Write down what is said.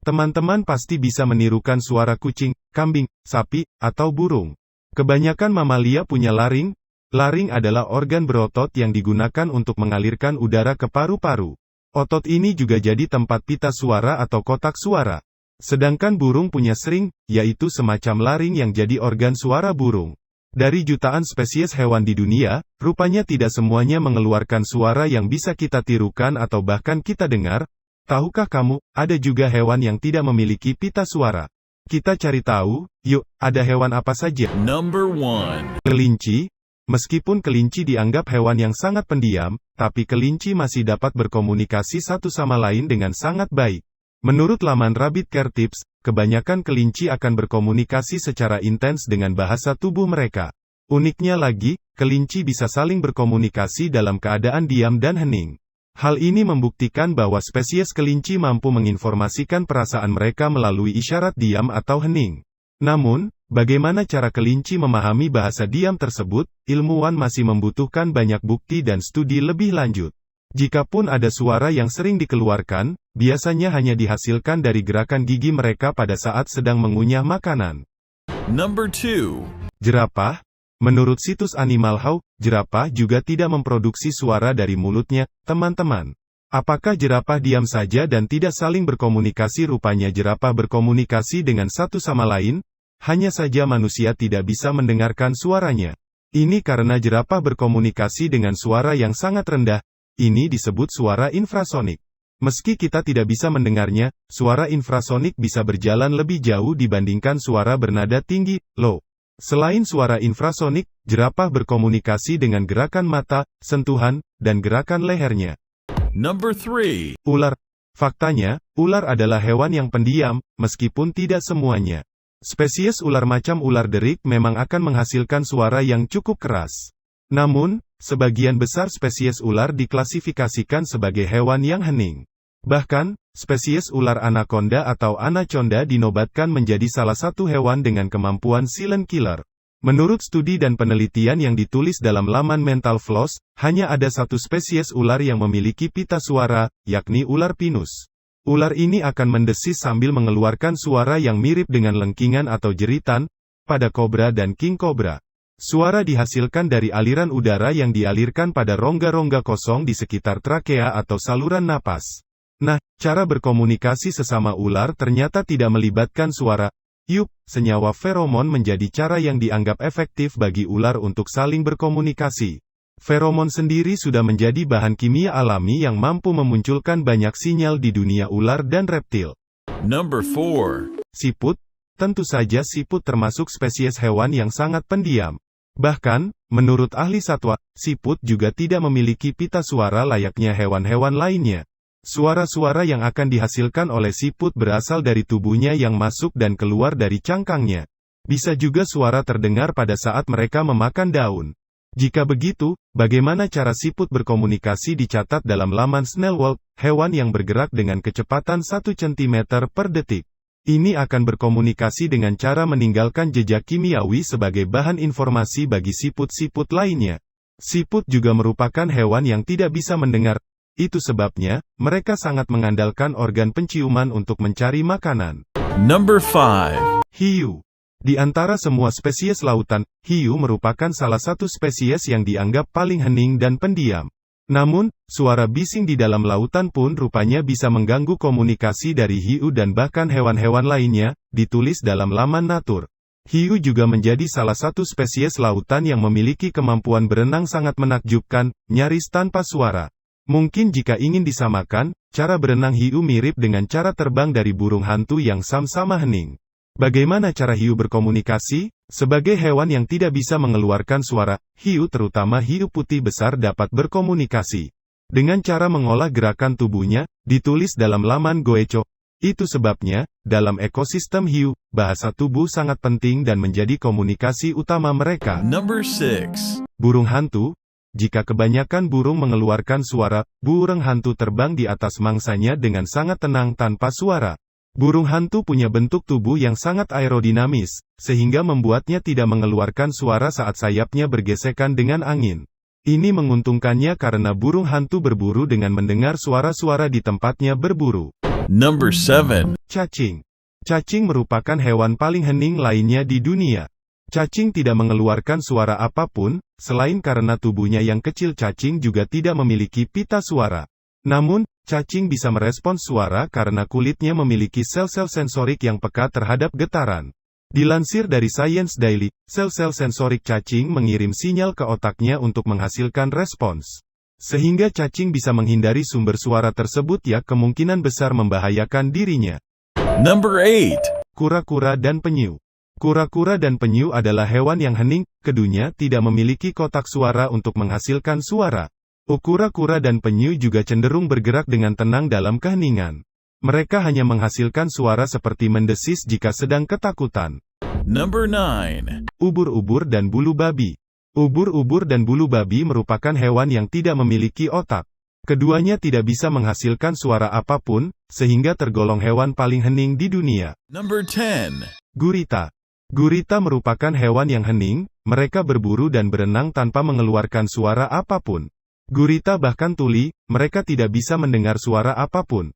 Teman-teman pasti bisa menirukan suara kucing, kambing, sapi, atau burung. Kebanyakan mamalia punya laring. Laring adalah organ berotot yang digunakan untuk mengalirkan udara ke paru-paru. Otot ini juga jadi tempat pita suara atau kotak suara. Sedangkan burung punya string, yaitu semacam laring yang jadi organ suara burung. Dari jutaan spesies hewan di dunia, rupanya tidak semuanya mengeluarkan suara yang bisa kita tirukan atau bahkan kita dengar. Tahukah kamu, ada juga hewan yang tidak memiliki pita suara? Kita cari tahu, yuk, ada hewan apa saja? Number 1. Kelinci. Meskipun kelinci dianggap hewan yang sangat pendiam, tapi kelinci masih dapat berkomunikasi satu sama lain dengan sangat baik. Menurut laman Rabbit Care Tips, kebanyakan kelinci akan berkomunikasi secara intens dengan bahasa tubuh mereka. Uniknya lagi, kelinci bisa saling berkomunikasi dalam keadaan diam dan hening. Hal ini membuktikan bahwa spesies kelinci mampu menginformasikan perasaan mereka melalui isyarat diam atau hening. Namun, bagaimana cara kelinci memahami bahasa diam tersebut? Ilmuwan masih membutuhkan banyak bukti dan studi lebih lanjut. Jikapun ada suara yang sering dikeluarkan, biasanya hanya dihasilkan dari gerakan gigi mereka pada saat sedang mengunyah makanan. Number 2. Jerapah. Menurut situs Animal How, jerapah juga tidak memproduksi suara dari mulutnya, teman-teman. Apakah jerapah diam saja dan tidak saling berkomunikasi? Rupanya jerapah berkomunikasi dengan satu sama lain, hanya saja manusia tidak bisa mendengarkan suaranya. Ini karena jerapah berkomunikasi dengan suara yang sangat rendah, ini disebut suara infrasonik. Meski kita tidak bisa mendengarnya, suara infrasonik bisa berjalan lebih jauh dibandingkan suara bernada tinggi, low. Selain suara infrasonik, jerapah berkomunikasi dengan gerakan mata, sentuhan, dan gerakan lehernya. Number 3. Ular. Faktanya, ular adalah hewan yang pendiam, meskipun tidak semuanya. Spesies ular macam ular derik memang akan menghasilkan suara yang cukup keras. Namun, sebagian besar spesies ular diklasifikasikan sebagai hewan yang hening. Bahkan, spesies ular anaconda atau anaconda dinobatkan menjadi salah satu hewan dengan kemampuan silent killer. Menurut studi dan penelitian yang ditulis dalam laman Mental Floss, hanya ada satu spesies ular yang memiliki pita suara, yakni ular pinus. Ular ini akan mendesis sambil mengeluarkan suara yang mirip dengan lengkingan atau jeritan, pada kobra dan king kobra. Suara dihasilkan dari aliran udara yang dialirkan pada rongga-rongga kosong di sekitar trakea atau saluran napas. Nah, cara berkomunikasi sesama ular ternyata tidak melibatkan suara. Yup, senyawa feromon menjadi cara yang dianggap efektif bagi ular untuk saling berkomunikasi. Feromon sendiri sudah menjadi bahan kimia alami yang mampu memunculkan banyak sinyal di dunia ular dan reptil. Number 4. Siput. Tentu saja siput termasuk spesies hewan yang sangat pendiam. Bahkan, menurut ahli satwa, siput juga tidak memiliki pita suara layaknya hewan-hewan lainnya. Suara-suara yang akan dihasilkan oleh siput berasal dari tubuhnya yang masuk dan keluar dari cangkangnya. Bisa juga suara terdengar pada saat mereka memakan daun. Jika begitu, bagaimana cara siput berkomunikasi? Dicatat dalam laman Snailwalk, hewan yang bergerak dengan kecepatan 1 cm per detik. Ini akan berkomunikasi dengan cara meninggalkan jejak kimiawi sebagai bahan informasi bagi siput-siput lainnya. Siput juga merupakan hewan yang tidak bisa mendengar. Itu sebabnya, mereka sangat mengandalkan organ penciuman untuk mencari makanan. Number 5. Hiu. Di antara semua spesies lautan, hiu merupakan salah satu spesies yang dianggap paling hening dan pendiam. Namun, suara bising di dalam lautan pun rupanya bisa mengganggu komunikasi dari hiu dan bahkan hewan-hewan lainnya, ditulis dalam laman Nature. Hiu juga menjadi salah satu spesies lautan yang memiliki kemampuan berenang sangat menakjubkan, nyaris tanpa suara. Mungkin jika ingin disamakan, cara berenang hiu mirip dengan cara terbang dari burung hantu yang sama-sama hening. Bagaimana cara hiu berkomunikasi? Sebagai hewan yang tidak bisa mengeluarkan suara, hiu terutama hiu putih besar dapat berkomunikasi dengan cara mengolah gerakan tubuhnya, ditulis dalam laman Goecho. Itu sebabnya, dalam ekosistem hiu, bahasa tubuh sangat penting dan menjadi komunikasi utama mereka. Number 6. Burung hantu. Jika kebanyakan burung mengeluarkan suara, burung hantu terbang di atas mangsanya dengan sangat tenang tanpa suara. Burung hantu punya bentuk tubuh yang sangat aerodinamis, sehingga membuatnya tidak mengeluarkan suara saat sayapnya bergesekan dengan angin. Ini menguntungkannya karena burung hantu berburu dengan mendengar suara-suara di tempatnya berburu. Number 7. Cacing. Cacing merupakan hewan paling hening lainnya di dunia. Cacing tidak mengeluarkan suara apapun, selain karena tubuhnya yang kecil. Cacing juga tidak memiliki pita suara. Namun, cacing bisa merespons suara karena kulitnya memiliki sel-sel sensorik yang peka terhadap getaran. Dilansir dari Science Daily, sel-sel sensorik cacing mengirim sinyal ke otaknya untuk menghasilkan respons. Sehingga cacing bisa menghindari sumber suara tersebut yang kemungkinan besar membahayakan dirinya. Number 8. Kura-kura dan penyu. Kura-kura dan penyu adalah hewan yang hening, keduanya tidak memiliki kotak suara untuk menghasilkan suara. Kura-kura dan penyu juga cenderung bergerak dengan tenang dalam keheningan. Mereka hanya menghasilkan suara seperti mendesis jika sedang ketakutan. Number 9. Ubur-ubur dan bulu babi. Ubur-ubur dan bulu babi merupakan hewan yang tidak memiliki otak. Keduanya tidak bisa menghasilkan suara apapun, sehingga tergolong hewan paling hening di dunia. Number 10. Gurita. Gurita merupakan hewan yang hening, mereka berburu dan berenang tanpa mengeluarkan suara apapun. Gurita bahkan tuli, mereka tidak bisa mendengar suara apapun.